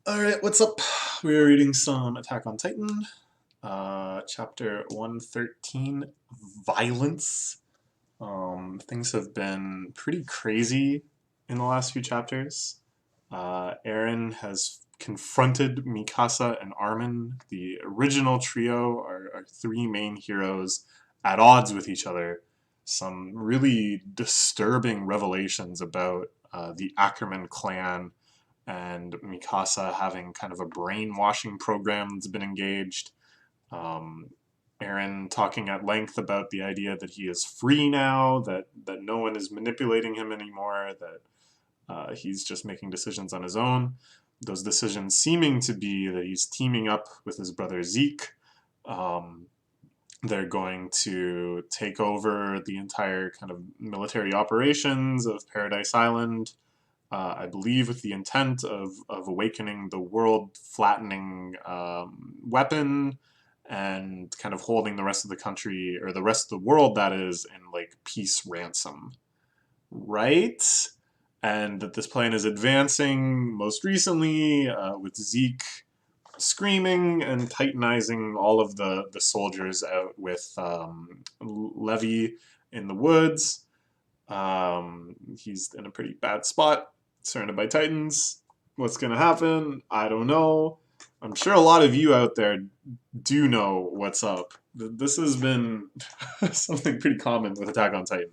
Alright, what's up? We're reading some Attack on Titan, chapter 113, Violence. Things have been pretty crazy in the last few chapters. Eren has confronted Mikasa and Armin, the original trio, our three main heroes, at odds with each other. Some really disturbing revelations about the Ackerman clan and Mikasa having kind of a brainwashing program that's been engaged. Um, Eren talking at length about the idea that he is free now, that no one is manipulating him anymore, that he's just making decisions on his own. Those decisions seeming to be that he's teaming up with his brother Zeke. Um, they're going to take over the entire kind of military operations of Paradise Island. I believe with the intent of awakening the world flattening weapon and kind of holding the rest of the country, or the rest of the world that is, in like peace ransom. Right? And that this plan is advancing most recently with Zeke screaming and titanizing all of the soldiers out with Levi in the woods. He's in a pretty bad spot, surrounded by Titans. What's going to happen? I don't know. I'm sure a lot of you out there do know what's up. This has been something pretty common with Attack on Titan,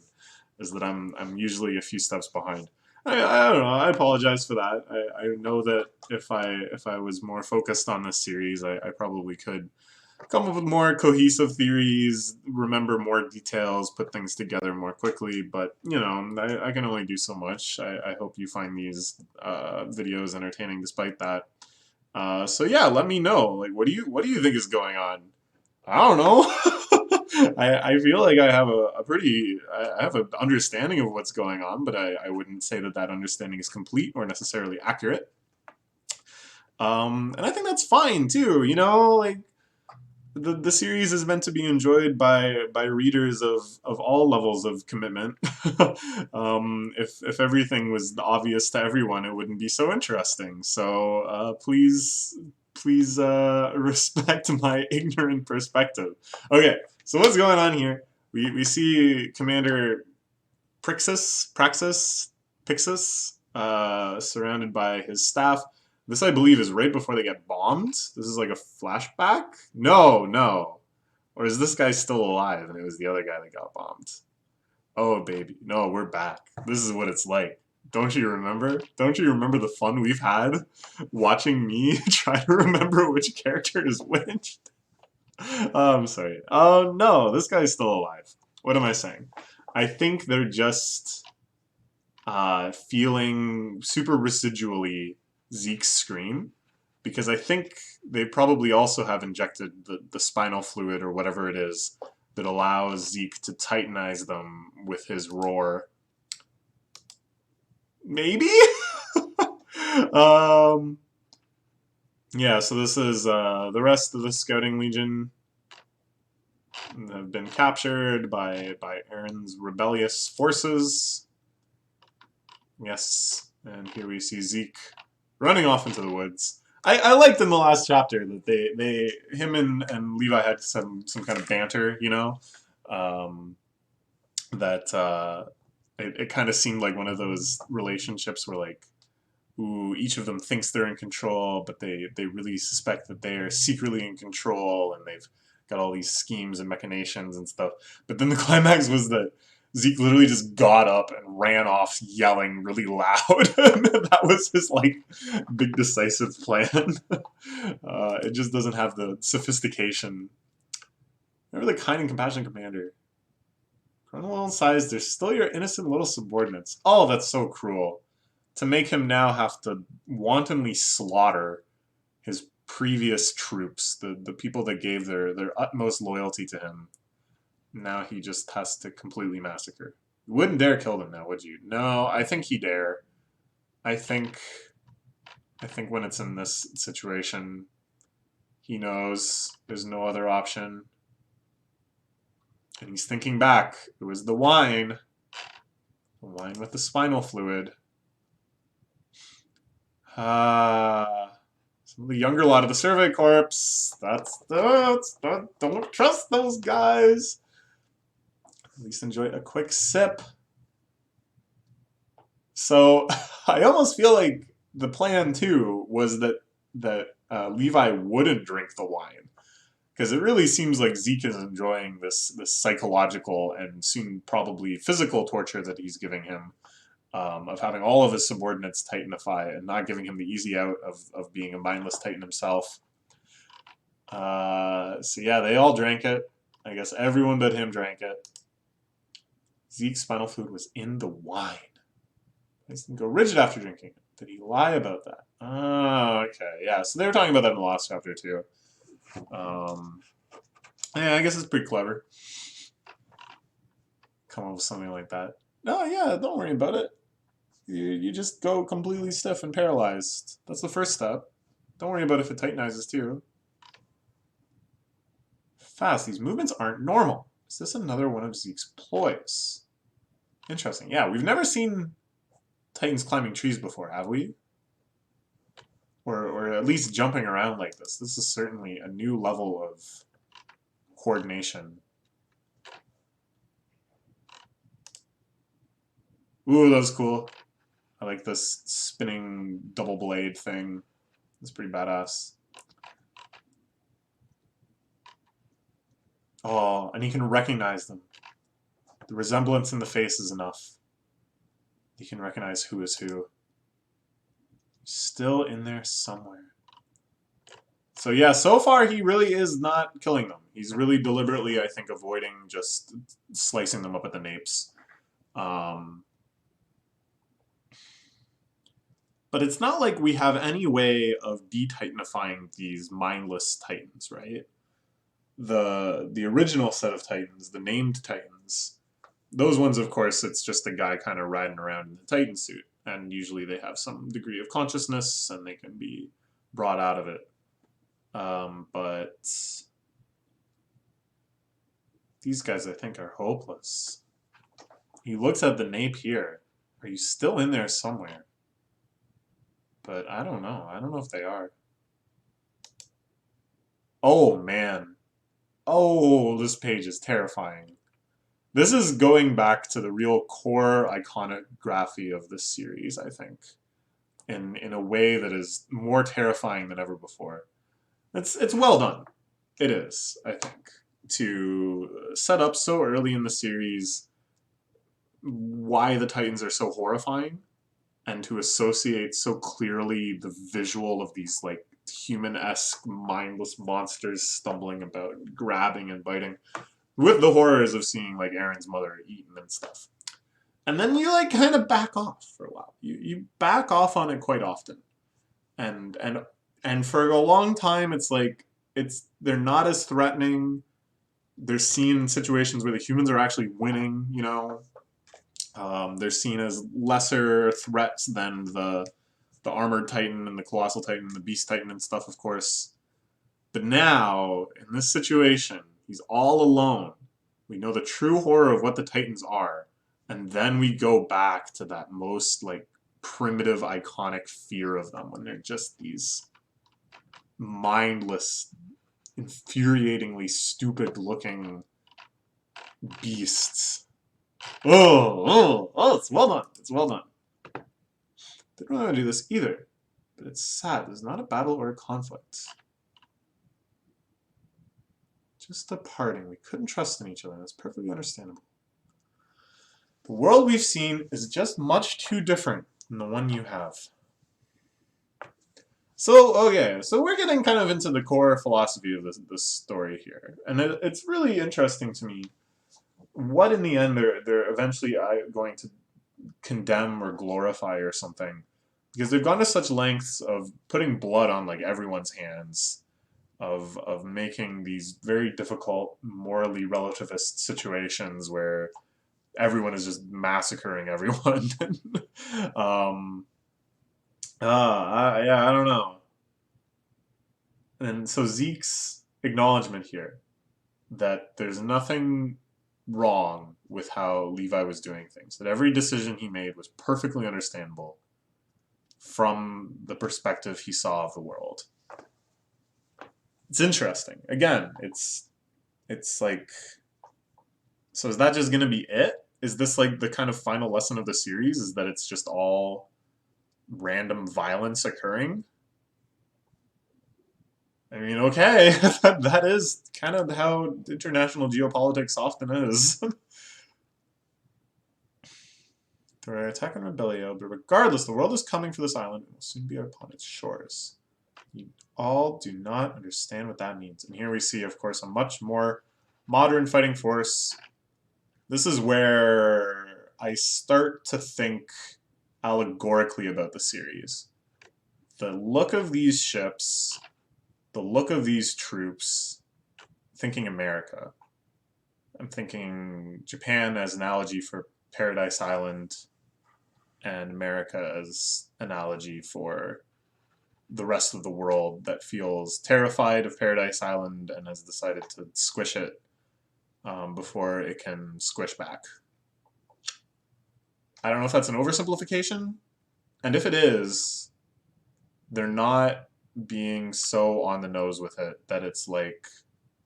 is that I'm usually a few steps behind. I don't know. I apologize for that. I know that if I was more focused on this series, I probably could come up with more cohesive theories, remember more details, put things together more quickly. But you know, I can only do so much. I hope you find these videos entertaining despite that. So yeah, let me know. Like, what do you think is going on? I don't know. I feel like I have a pretty I have an understanding of what's going on, but I wouldn't say that that understanding is complete or necessarily accurate. And I think that's fine too. You know, like the series is meant to be enjoyed by readers of all levels of commitment. If everything was obvious to everyone, it wouldn't be so interesting. So please respect my ignorant perspective. Okay, so what's going on here? We see Commander Praxis surrounded by his staff. This, I believe, is right before they get bombed. This is like a flashback? No, no. Or is this guy still alive and it was the other guy that got bombed? Oh, baby. No, we're back. This is what it's like. Don't you remember? Don't you remember the fun we've had watching me try to remember which character is which? I'm sorry. Oh, no, this guy's still alive. What am I saying? I think they're just feeling super residually Zeke's scream, because I think they probably also have injected the spinal fluid or whatever it is that allows Zeke to titanize them with his roar. Maybe? um, yeah, so this is the rest of the Scouting Legion have been captured by Eren's rebellious forces. Yes, and here we see Zeke running off into the woods. I liked in the last chapter that him and Levi had some kind of banter, you know, that it kind of seemed like one of those relationships where like, ooh, each of them thinks they're in control, but they really suspect that they are secretly in control, and they've got all these schemes and machinations and stuff. But then the climax was that Zeke literally just got up and ran off yelling really loud. That was his like big decisive plan. It just doesn't have the sophistication. Remember the kind and compassionate commander. Criminal size, they're still your innocent little subordinates. Oh, that's so cruel. To make him now have to wantonly slaughter his previous troops, the people that gave their utmost loyalty to him. Now he just has to completely massacre. You wouldn't dare kill them now, would you? No, I think he dare. I think when it's in this situation, he knows there's no other option. And he's thinking back. It was the wine. The wine with the spinal fluid. Some of the younger lot of the Survey Corps. Don't trust those guys. At least enjoy a quick sip. So I almost feel like the plan too was that Levi wouldn't drink the wine, because it really seems like Zeke is enjoying this psychological and soon probably physical torture that he's giving him, of having all of his subordinates Titanify and not giving him the easy out of being a mindless Titan himself. So yeah, they all drank it. I guess everyone but him drank it. Zeke's spinal fluid was in the wine. He didn't go rigid after drinking it. Did he lie about that? Oh, okay. Yeah, so they were talking about that in the last chapter, too. Yeah, I guess it's pretty clever. Come up with something like that. No, yeah, don't worry about it. You just go completely stiff and paralyzed. That's the first step. Don't worry about if it titanizes, too. Fast. These movements aren't normal. Is this another one of Zeke's ploys? Interesting. Yeah, we've never seen Titans climbing trees before, have we? Or at least jumping around like this. This is certainly a new level of coordination. Ooh, that was cool. I like this spinning double blade thing. It's pretty badass. Oh, and he can recognize them. The resemblance in the face is enough. He can recognize who is who. Still in there somewhere. So yeah, so far he really is not killing them. He's really deliberately, I think, avoiding just slicing them up at the napes. But it's not like we have any way of de-titanifying these mindless titans, right? The original set of titans, the named titans, those ones, of course, it's just a guy kind of riding around in the titan suit. And usually they have some degree of consciousness and they can be brought out of it. But these guys, I think, are hopeless. He looks at the nape here. Are you still in there somewhere? But I don't know. I don't know if they are. Oh, man. Oh, this page is terrifying. This is going back to the real core iconography of this series, I think, in a way that is more terrifying than ever before. It's well done. It is, I think, to set up so early in the series why the Titans are so horrifying, and to associate so clearly the visual of these like human-esque mindless monsters stumbling about, grabbing and biting, with the horrors of seeing like Aaron's mother eaten and stuff. And then you like kind of back off for a while. You back off on it quite often. And for a long time it's like they're not as threatening. They're seen in situations where the humans are actually winning, you know. They're seen as lesser threats than the Armored Titan and the Colossal Titan and the Beast Titan and stuff, of course. But now, in this situation, he's all alone. We know the true horror of what the Titans are. And then we go back to that most, like, primitive, iconic fear of them when they're just these mindless, infuriatingly stupid-looking beasts. Oh, it's well done. It's well done. They don't know how to do this either. But it's sad. There's not a battle or a conflict. Just a parting. We couldn't trust in each other. That's perfectly understandable. The world we've seen is just much too different than the one you have. So, okay, so we're getting kind of into the core philosophy of this story here. And it's really interesting to me what in the end they're eventually going to condemn or glorify or something. Because they've gone to such lengths of putting blood on like everyone's hands, of making these very difficult, morally relativist situations where everyone is just massacring everyone. Yeah, I don't know. And so Zeke's acknowledgement here that there's nothing wrong with how Levi was doing things, that every decision he made was perfectly understandable. from the perspective he saw of the world. It's interesting. Again, it's like, so is that just gonna be it? Is this like the kind of final lesson of the series? Is that it's just all random violence occurring? I mean, okay, that is kind of how international geopolitics often is. They're attacking Rebellio, but regardless, the world is coming for this island and will soon be upon its shores. You all do not understand what that means. And here we see, of course, a much more modern fighting force. This is where I start to think allegorically about the series. The look of these ships, the look of these troops, thinking America. I'm thinking Japan as analogy for Paradise Island, and America as analogy for the rest of the world that feels terrified of Paradise Island and has decided to squish it before it can squish back. I don't know if that's an oversimplification, and if it is, they're not being so on the nose with it that it's like,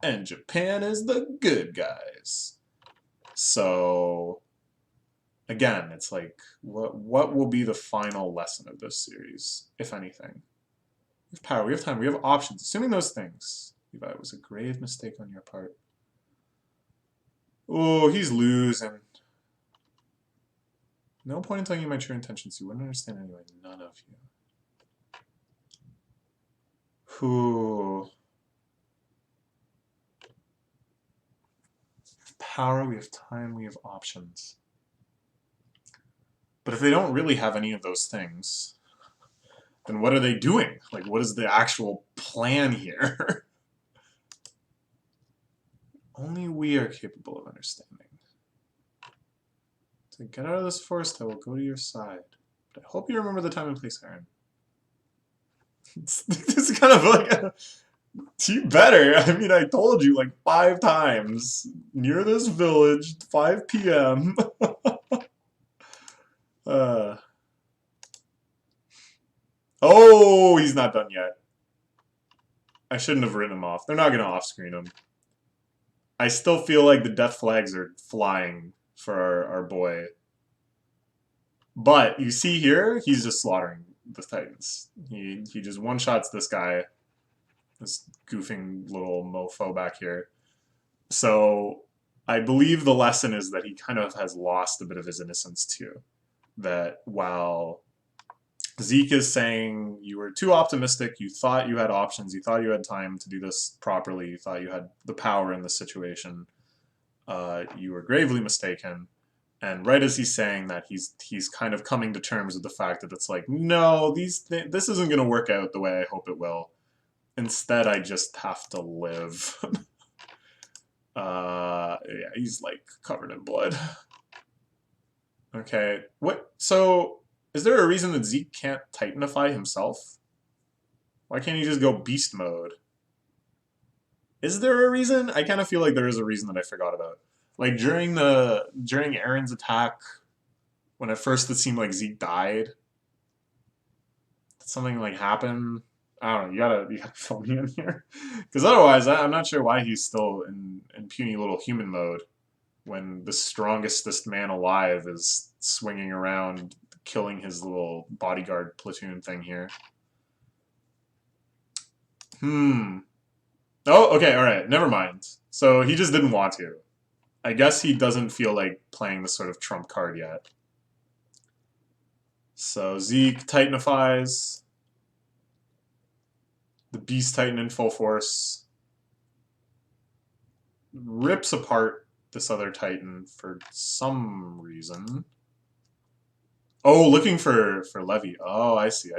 and Japan is the good guys. So again, it's like, what will be the final lesson of this series, if anything? We have power, we have time, we have options. Assuming those things, Levi, it was a grave mistake on your part. Oh, he's losing. No point in telling you my true intentions. You wouldn't understand anyway. None of you. Whew. We have power, we have time, we have options. But if they don't really have any of those things, then what are they doing? Like, what is the actual plan here? Only we are capable of understanding. To get out of this forest, I will go to your side. But I hope you remember the time and place, Aaron. It's kind of like you better. I mean, I told you like 5 times. Near this village, 5 p.m. Oh, he's not done yet. I shouldn't have written him off. They're not going to off-screen him. I still feel like the death flags are flying for our boy. But you see here, he's just slaughtering the Titans. He just one-shots this guy. This goofing little mofo back here. So I believe the lesson is that he kind of has lost a bit of his innocence too. That while Zeke is saying you were too optimistic, you thought you had options, you thought you had time to do this properly, you thought you had the power in this situation, you were gravely mistaken. And right as he's saying that, he's kind of coming to terms with the fact that it's like, no, this isn't going to work out the way I hope it will. Instead, I just have to live. Yeah, he's like covered in blood. Okay, what? So, is there a reason that Zeke can't Titanify himself? Why can't he just go beast mode? Is there a reason? I kind of feel like there is a reason that I forgot about. Like during Aaron's attack, when at first it seemed like Zeke died, did something like happen? I don't know. You gotta fill me in here, because otherwise, I'm not sure why he's still in puny little human mode when the strongestest man alive is swinging around, killing his little bodyguard platoon thing here. Oh, okay, all right, never mind. So he just didn't want to. I guess he doesn't feel like playing the sort of trump card yet. So Zeke Titanifies. The Beast Titan in full force. Rips apart this other Titan for some reason. Oh, looking for Levy. Oh, I see.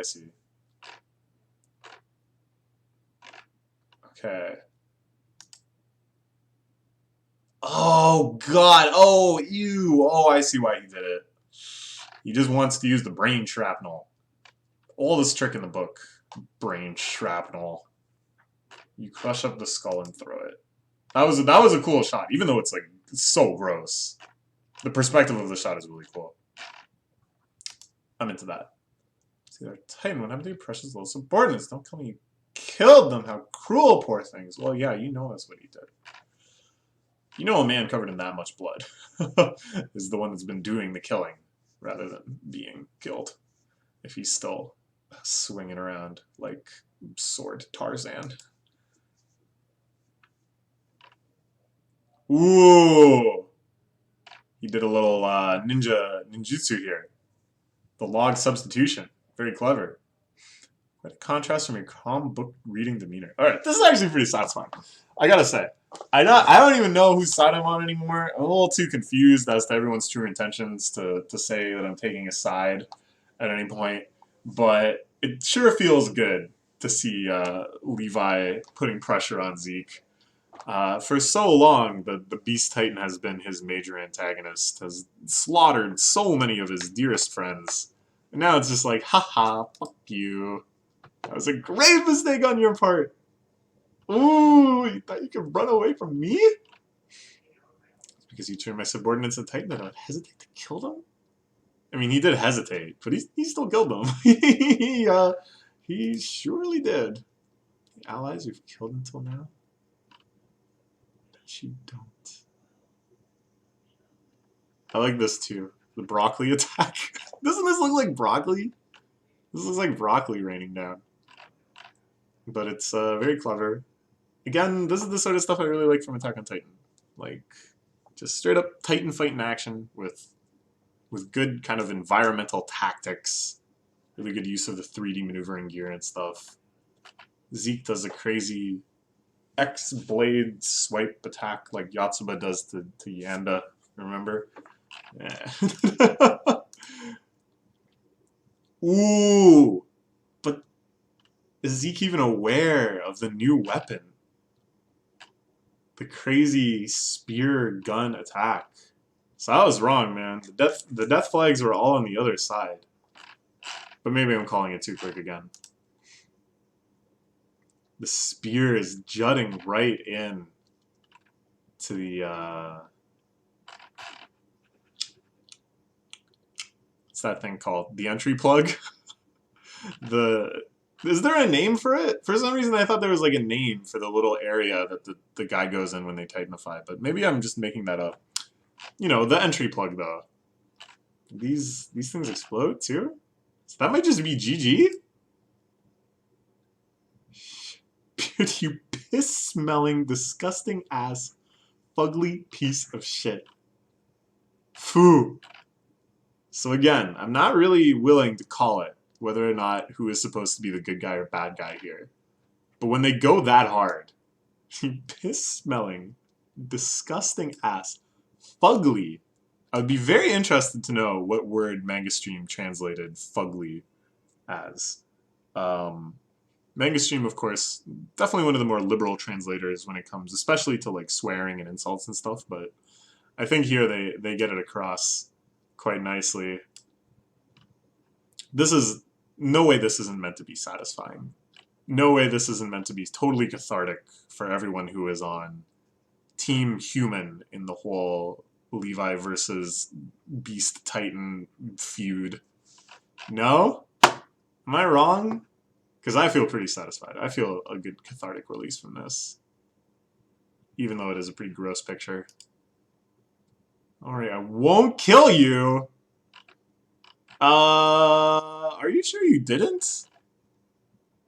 Okay. Oh, God. Oh, ew. Oh, I see why he did it. He just wants to use the brain shrapnel. Oldest trick in the book. Brain shrapnel. You crush up the skull and throw it. That was a cool shot, even though it's like so gross. The perspective of the shot is really cool. I'm into that. See, they're Titan. What happened to your precious little subordinates? Don't tell me you killed them. How cruel, poor things. Well, yeah, you know that's what he did. You know a man covered in that much blood is the one that's been doing the killing rather than being killed. If he's still swinging around like sword Tarzan. Ooh! He did a little ninjutsu here. The log substitution. Very clever. Quite a contrast from your calm book reading demeanor. Alright, this is actually pretty satisfying. I gotta say. I don't even know whose side I'm on anymore. I'm a little too confused as to everyone's true intentions to say that I'm taking a side at any point. But it sure feels good to see Levi putting pressure on Zeke. For so long, the Beast Titan has been his major antagonist, has slaughtered so many of his dearest friends. And now it's just like, haha, fuck you. That was a grave mistake on your part. Ooh, you thought you could run away from me? It's because you turned my subordinates into Titan and I would hesitate to kill them? I mean, he did hesitate, but he still killed them. He surely did. The allies we've killed until now? Bet you don't. I like this too. The broccoli attack. Doesn't this look like broccoli? This looks like broccoli raining down. But it's very clever. Again, this is the sort of stuff I really like from Attack on Titan. Like, just straight up Titan fight in action with good kind of environmental tactics. Really good use of the 3D maneuvering gear and stuff. Zeke does a crazy X-blade swipe attack like Yotsuba does to Yanda, remember? Yeah. Ooh! But is Zeke even aware of the new weapon? The crazy spear gun attack. So I was wrong, man. The death flags were all on the other side. But maybe I'm calling it too quick again. The spear is jutting right in to the what's that thing called? The entry plug? Is there a name for it? For some reason I thought there was like a name for the little area that the guy goes in when they Titanify, but maybe I'm just making that up. You know, the entry plug though. These things explode too? So that might just be GG? You piss-smelling, disgusting ass, fugly piece of shit. Foo. So again, I'm not really willing to call it whether or not who is supposed to be the good guy or bad guy here. But when they go that hard, you piss-smelling, disgusting ass, fugly. I would be very interested to know what word Mangastream translated fugly as. Mangastream, of course, definitely one of the more liberal translators when it comes, especially to like swearing and insults and stuff, but I think here they get it across quite nicely. This is, no way this isn't meant to be satisfying. No way this isn't meant to be totally cathartic for everyone who is on Team Human in the whole Levi versus Beast Titan feud. No? Am I wrong? Because I feel pretty satisfied. I feel a good cathartic release from this. Even though it is a pretty gross picture. Alright, I won't kill you! Are you sure you didn't?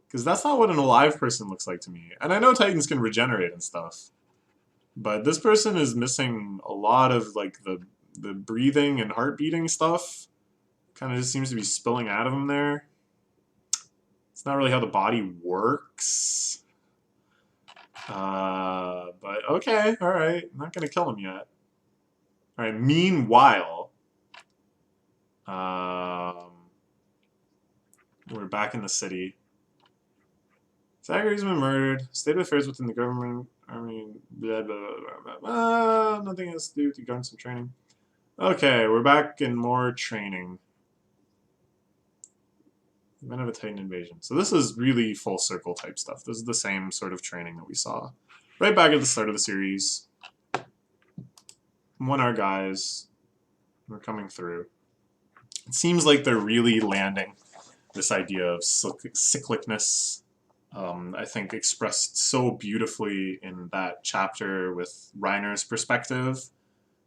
Because that's not what an alive person looks like to me. And I know Titans can regenerate and stuff. But this person is missing a lot of like the breathing and heart beating stuff. Kind of just seems to be spilling out of him there. It's not really how the body works. But okay, alright. I'm not going to kill him yet. Alright, meanwhile, we're back in the city. Zachary's been murdered. State of affairs within the government. Army. Blah, blah, blah, blah, blah. Nothing else to do with regarding some training. Okay, we're back in more training. Men of a Titan invasion. So this is really full circle type stuff. This is the same sort of training that we saw right back at the start of the series. When our guys were coming through. It seems like they're really landing this idea of cyclicness, I think expressed so beautifully in that chapter with Reiner's perspective,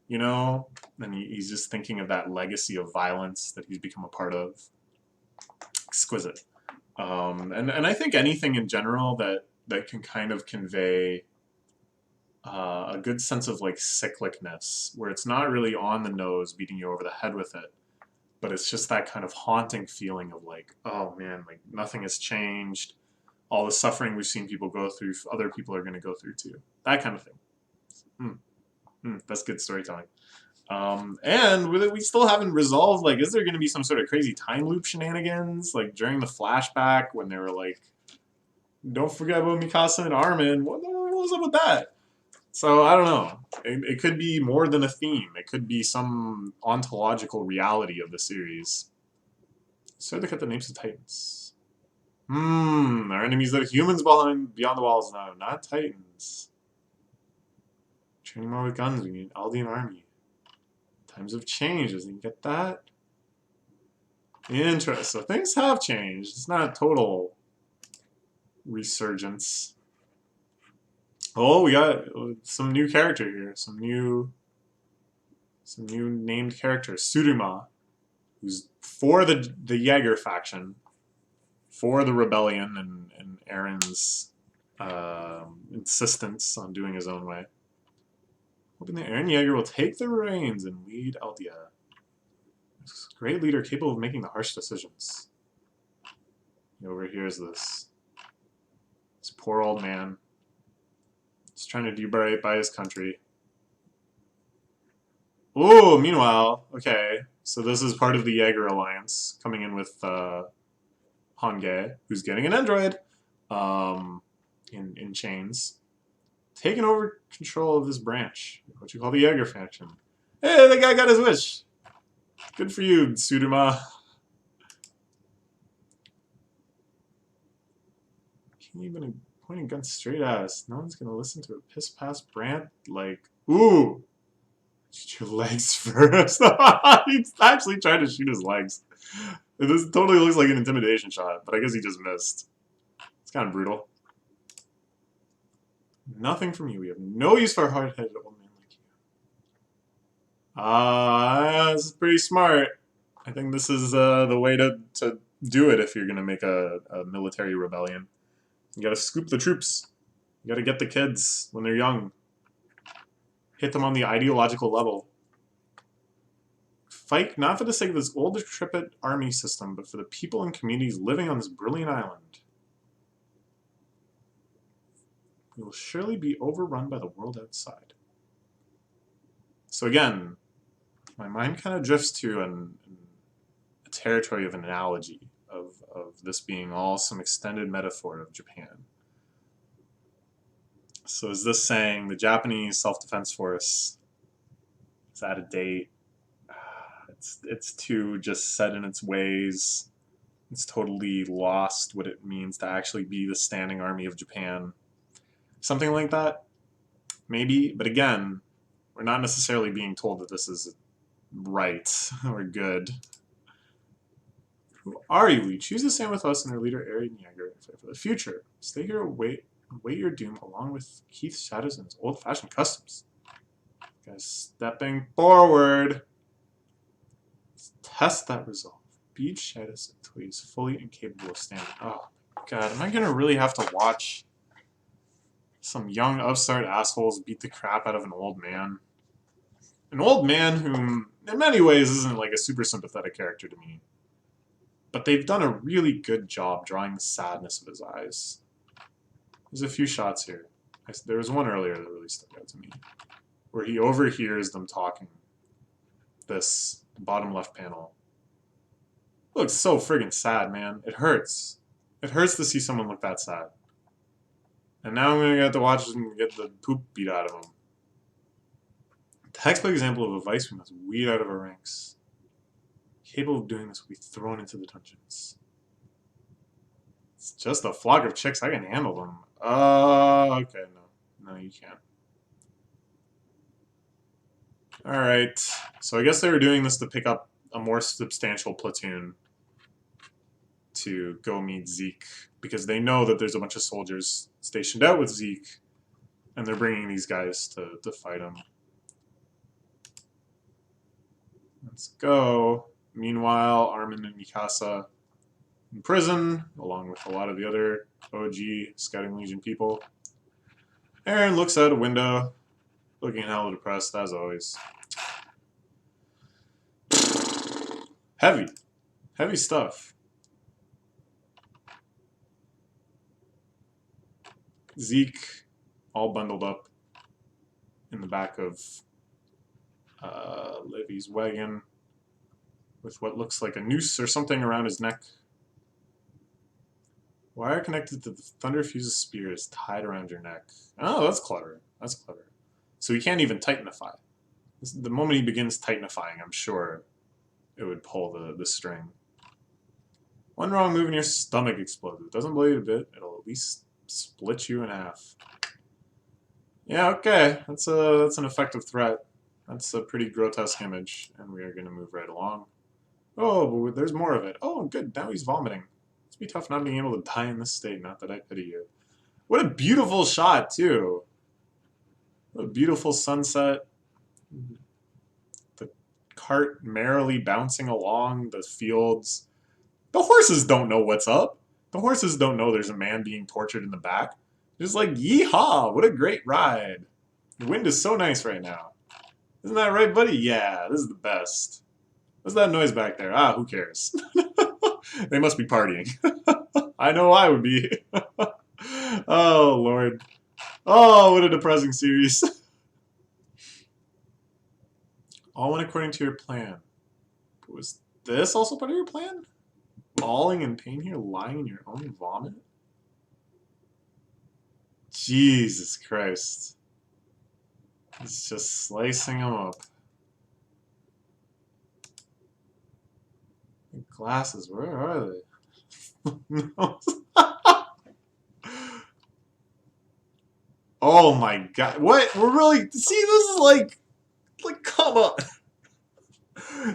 you know? And he's just thinking of that legacy of violence that he's become a part of. Exquisite. And I think anything in general that can kind of convey a good sense of like cyclicness, where it's not really on the nose beating you over the head with it, but it's just that kind of haunting feeling of like, oh man, like nothing has changed. All the suffering we've seen people go through, other people are going to go through too. That kind of thing. That's good storytelling. And we still haven't resolved, like, is there going to be some sort of crazy time loop shenanigans? Like, during the flashback when they were like, don't forget about Mikasa and Armin. What was up with that? So, I don't know. It could be more than a theme. It could be some ontological reality of the series. So look at the names of Titans. Our enemies that are humans beyond the walls now, not Titans. Training more with guns, we need Aldean army. Times have changed, doesn't he get that? Interesting. So things have changed. It's not a total resurgence. Oh, we got some new character here. Some new named character. Sudama, who's for the Jaeger faction, for the rebellion and Aaron's insistence on doing his own way. Hoping that Aaron Jaeger will take the reins and lead Aldia. A great leader capable of making the harsh decisions. He overhears this. This poor old man. He's trying to do right by his country. Oh, meanwhile, okay. So this is part of the Jaeger alliance, coming in with Honge, who's getting an android in chains. Taking over control of this branch, what you call the Jaeger faction. Hey, the guy got his wish. Good for you, Sudama. Can't even point a gun straight at us. No one's gonna listen to a piss-pass Brant. Like, ooh, shoot your legs first. He's actually trying to shoot his legs. This totally looks like an intimidation shot, but I guess he just missed. It's kind of brutal. Nothing from you. We have no use for a hard-headed old man like you. This is pretty smart. I think this is the way to do it if you're going to make a military rebellion. You got to scoop the troops. You got to get the kids when they're young. Hit them on the ideological level. Fight not for the sake of this old decrepit army system, but for the people and communities living on this brilliant island. We will surely be overrun by the world outside. So again, my mind kind of drifts to a territory of an analogy, of this being all some extended metaphor of Japan. So is this saying the Japanese self-defense force is out of date? It's too just set in its ways. It's totally lost what it means to actually be the standing army of Japan. Something like that, maybe. But again, we're not necessarily being told that this is right or good. Who are you? We choose to stand with us and our leader, Aaron Jaeger, for the future. Stay here and wait your doom along with Keith's shadows and his old-fashioned customs. Guys, stepping forward. Let's test that resolve. Beat shadows until he's fully incapable of standing. Oh, God, am I going to really have to watch some young upstart assholes beat the crap out of an old man? An old man whom, in many ways, isn't like a super sympathetic character to me. But they've done a really good job drawing the sadness of his eyes. There's a few shots here. There was one earlier that really stuck out to me, where he overhears them talking. This bottom left panel. Looks so friggin' sad, man. It hurts. It hurts to see someone look that sad. And now I'm going to have to watch him get the poop beat out of him. Textbook example of a vice we must weed out of our ranks. Capable of doing this, we thrown into the dungeons. It's just a flock of chicks. I can handle them. Okay, no. No, you can't. Alright. So I guess they were doing this to pick up a more substantial platoon. to go meet Zeke because they know that there's a bunch of soldiers stationed out with Zeke, and they're bringing these guys to fight him. Let's go. Meanwhile, Armin and Mikasa in prison, along with a lot of the other OG Scouting Legion people. Eren looks out a window, looking hella depressed, as always. Heavy. Heavy stuff. Zeke, all bundled up in the back of Levi's wagon with what looks like a noose or something around his neck. Wire connected to the Thunder Fuse's spear is tied around your neck. Oh, that's clever. That's clever. So he can't even titanify. The moment he begins titanifying, I'm sure it would pull the string. One wrong move and your stomach explodes. It doesn't bleed a bit. It'll at least split you in half. Yeah, okay. That's an effective threat. That's a pretty grotesque image, and we are going to move right along. Oh, but there's more of it. Oh, good. Now he's vomiting. It's be tough not being able to die in this state. Not that I pity you. What a beautiful shot, too. What a beautiful sunset. The cart merrily bouncing along the fields. The horses don't know what's up. The horses don't know there's a man being tortured in the back. Just like, yeehaw, what a great ride. The wind is so nice right now. Isn't that right, buddy? Yeah, this is the best. What's that noise back there? Ah, who cares? They must be partying. I know I would be. Oh, Lord. Oh, what a depressing series. All went according to your plan. Was this also part of your plan? Bawling in pain here, lying in your own vomit? Jesus Christ. It's just slicing them up. The glasses, where are they? Oh my god. What? We're really... See, this is like, come on.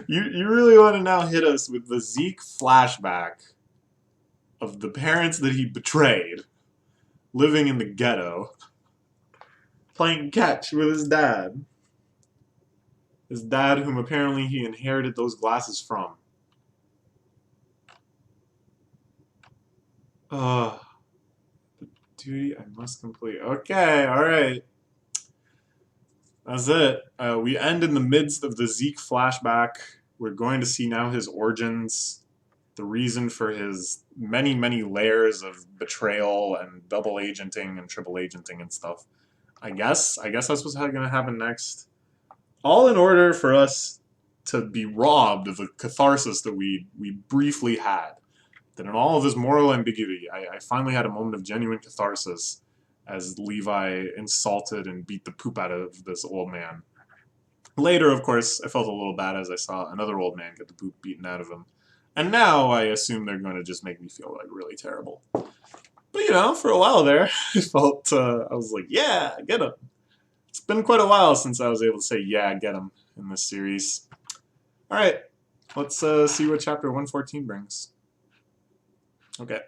You really want to now hit us with the Zeke flashback of the parents that he betrayed, living in the ghetto, playing catch with his dad. His dad, whom apparently he inherited those glasses from. The duty I must complete. Okay, alright. That's it. We end in the midst of the Zeke flashback. We're going to see now his origins, the reason for his many, many layers of betrayal and double agenting and triple agenting and stuff. I guess that's what's going to happen next. All in order for us to be robbed of the catharsis that we briefly had. That in all of this moral ambiguity, I finally had a moment of genuine catharsis as Levi insulted and beat the poop out of this old man. Later, of course, I felt a little bad as I saw another old man get the poop beaten out of him. And now I assume they're going to just make me feel like really terrible. But you know, for a while there, I felt, I was like, yeah, get him. It's been quite a while since I was able to say, yeah, get him in this series. Alright, let's see what chapter 114 brings. Okay.